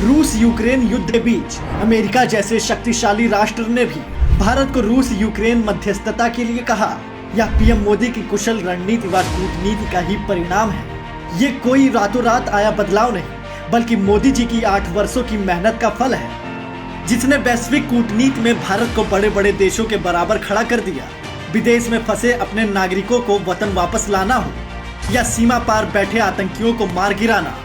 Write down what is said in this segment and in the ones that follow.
रूस यूक्रेन युद्ध के बीच अमेरिका जैसे शक्तिशाली राष्ट्र ने भी भारत को रूस यूक्रेन मध्यस्थता के लिए कहा। यह पीएम मोदी की कुशल रणनीति व कूटनीति का ही परिणाम है। ये कोई रातों रात आया बदलाव नहीं, बल्कि मोदी जी की 8 वर्षों की मेहनत का फल है, जिसने वैश्विक कूटनीति में भारत को बड़े बड़े देशों के बराबर खड़ा कर दिया। विदेश में फंसे अपने नागरिकों को वतन वापस लाना हो या सीमा पार बैठे आतंकियों को मार गिराना।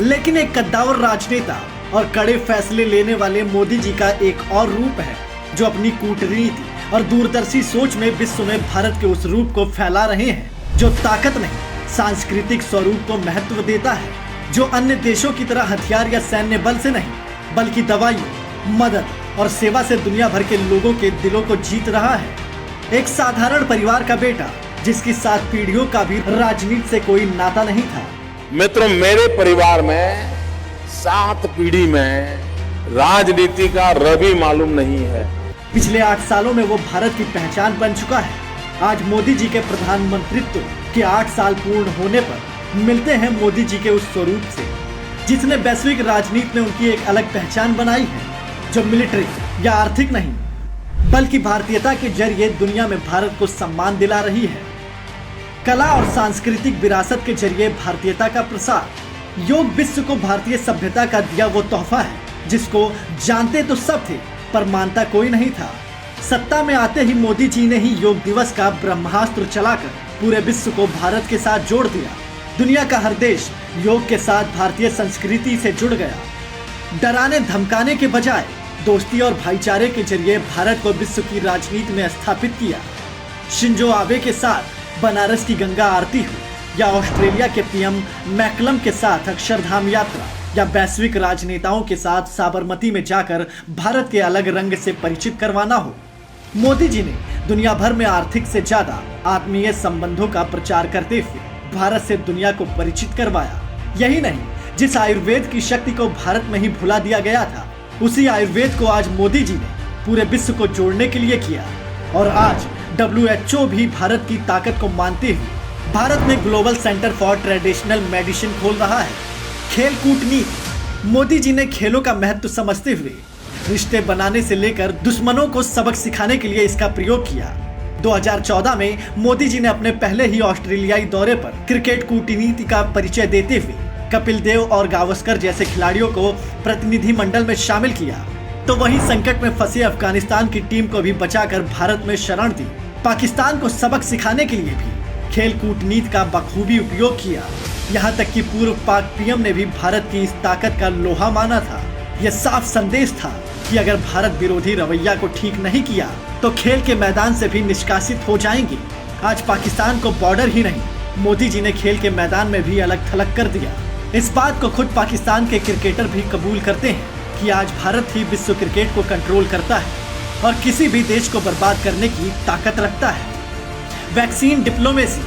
लेकिन एक कद्दावर राजनेता और कड़े फैसले लेने वाले मोदी जी का एक और रूप है, जो अपनी कूटनीति और दूरदर्शी सोच में विश्व में भारत के उस रूप को फैला रहे हैं जो ताकत नहीं, सांस्कृतिक स्वरूप को महत्व देता है, जो अन्य देशों की तरह हथियार या सैन्य बल से नहीं, बल्कि दवाइयों, मदद और सेवा से दुनिया भर के लोगों के दिलों को जीत रहा है। एक साधारण परिवार का बेटा, जिसकी 7 पीढ़ियों का भी राजनीति से कोई नाता नहीं था। मित्रों, मेरे परिवार में 7 पीढ़ी में राजनीति का रवि मालूम नहीं है। पिछले 8 सालों में वो भारत की पहचान बन चुका है। आज मोदी जी के प्रधानमंत्रित्व के 8 साल पूर्ण होने पर मिलते हैं मोदी जी के उस स्वरूप से, जिसने वैश्विक राजनीति में उनकी एक अलग पहचान बनाई है, जो मिलिट्री या आर्थिक नहीं, बल्कि भारतीयता के जरिए दुनिया में भारत को सम्मान दिला रही है। कला और सांस्कृतिक विरासत के जरिए भारतीयता का प्रसार। योग विश्व को भारतीय सभ्यता का दिया वो तोहफा है, जिसको जानते तो सब थे, पर मानता कोई नहीं था। सत्ता में आते ही मोदी जी ने ही योग दिवस का ब्रह्मास्त्र चलाकर पूरे विश्व को भारत के साथ जोड़ दिया। दुनिया का हर देश योग के साथ भारतीय संस्कृति से जुड़ गया। डराने धमकाने के बजाय दोस्ती और भाईचारे के जरिए भारत को विश्व की राजनीति में स्थापित किया। शिंजो आबे के साथ बनारस की गंगा आरती हो, या ऑस्ट्रेलिया के पीएम मैकलम के साथ अक्षरधाम यात्रा, या वैश्विक राजनेताओं के साथ साबरमती में जाकर भारत के अलग रंग से परिचित करवाना हो, मोदी जी ने दुनिया भर में आर्थिक से ज्यादा आत्मीय संबंधों का प्रचार करते हुए भारत से दुनिया को परिचित करवाया। यही नहीं, जिस आयुर्वेद की शक्ति को भारत में ही भुला दिया गया था, उसी आयुर्वेद को आज मोदी जी ने पूरे विश्व को जोड़ने के लिए किया। और आज WHO भी भारत की ताकत को मानते हुए भारत में global centre for traditional medicine खोल रहा है। खेल कूटनीति। मोदी जी ने खेलों का महत्व समझते हुए रिश्ते बनाने से लेकर दुश्मनों को सबक सिखाने के लिए इसका प्रयोग किया। 2014 में मोदी जी ने अपने पहले ही ऑस्ट्रेलियाई दौरे पर क्रिकेट कूटनीति का परिचय देते हुए कपिल देव और गावस्कर जैसे खिलाड़ियों को प्रतिनिधि मंडल में शामिल किया। तो वहीं संकट में फंसे अफगानिस्तान की टीम को भी बचाकर भारत में शरण दी। पाकिस्तान को सबक सिखाने के लिए भी खेल कूटनीति का बखूबी उपयोग किया। यहाँ तक कि पूर्व पाक पीएम ने भी भारत की इस ताकत का लोहा माना था। यह साफ संदेश था कि अगर भारत विरोधी रवैया को ठीक नहीं किया तो खेल के मैदान से भी निष्कासित हो जाएंगे। आज पाकिस्तान को बॉर्डर ही नहीं, मोदी जी ने खेल के मैदान में भी अलग थलग कर दिया। इस बात को खुद पाकिस्तान के क्रिकेटर भी कबूल करते हैं कि आज भारत ही विश्व क्रिकेट को कंट्रोल करता है और किसी भी देश को बर्बाद करने की ताकत रखता है। Vaccine diplomacy.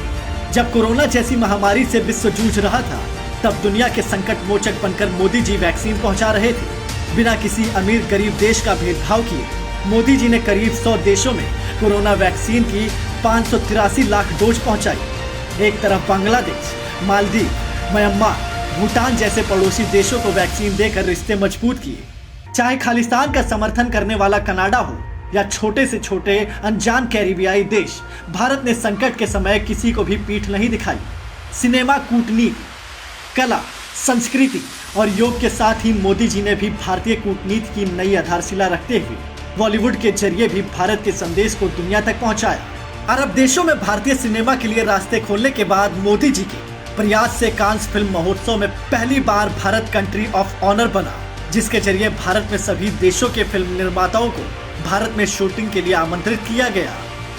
जब कोरोना जैसी महामारी से विश्व जूझ रहा था, तब दुनिया के संकट मोचक बनकर मोदी जी वैक्सीन पहुंचा रहे थे। बिना किसी अमीर गरीब देश का भेदभाव किए मोदी जी ने करीब 100 देशों में कोरोना वैक्सीन की 583 लाख डोज पहुंचाई। एक तरफ बांग्लादेश, मालदीव, म्यांमार, भूटान जैसे पड़ोसी देशों को वैक्सीन देकर रिश्ते मजबूत किए। चाहे खालिस्तान का समर्थन करने वाला कनाडा हो या छोटे से छोटे अनजान कैरिबियाई देश, भारत ने संकट के समय किसी को भी पीठ नहीं दिखाई। सिनेमा, कूटनीति, कला, संस्कृति और योग के साथ ही मोदी जी ने भी भारतीय कूटनीति की नई आधारशिला रखते हुए बॉलीवुड के जरिए भी भारत के संदेश को दुनिया तक पहुंचाया। अरब देशों में भारतीय सिनेमा के लिए रास्ते खोलने के बाद मोदी जी के प्रयास से कांस फिल्म महोत्सव में पहली बार भारत कंट्री ऑफ ऑनर बना, जिसके जरिए भारत में सभी देशों के फिल्म निर्माताओं को भारत में शूटिंग के लिए आमंत्रित किया गया।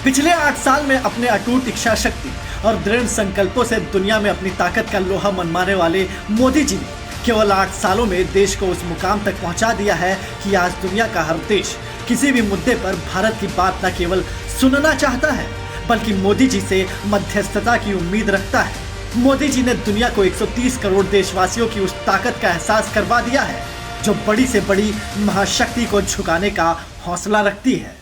पिछले 8 साल में अपने अटूट इच्छा शक्ति और दृढ़ संकल्पों से दुनिया में अपनी ताकत का लोहा मनवाने वाले मोदी जी ने केवल 8 सालों में देश को उस मुकाम तक पहुंचा दिया है कि आज दुनिया का हर देश किसी भी मुद्दे पर भारत की बात न केवल सुनना चाहता है, बल्कि मोदी जी से मध्यस्थता की उम्मीद रखता है। मोदी जी ने दुनिया को 130 करोड़ देशवासियों की उस ताकत का एहसास करवा दिया है, जो बड़ी से बड़ी महाशक्ति को झुकाने का हौसला रखती है।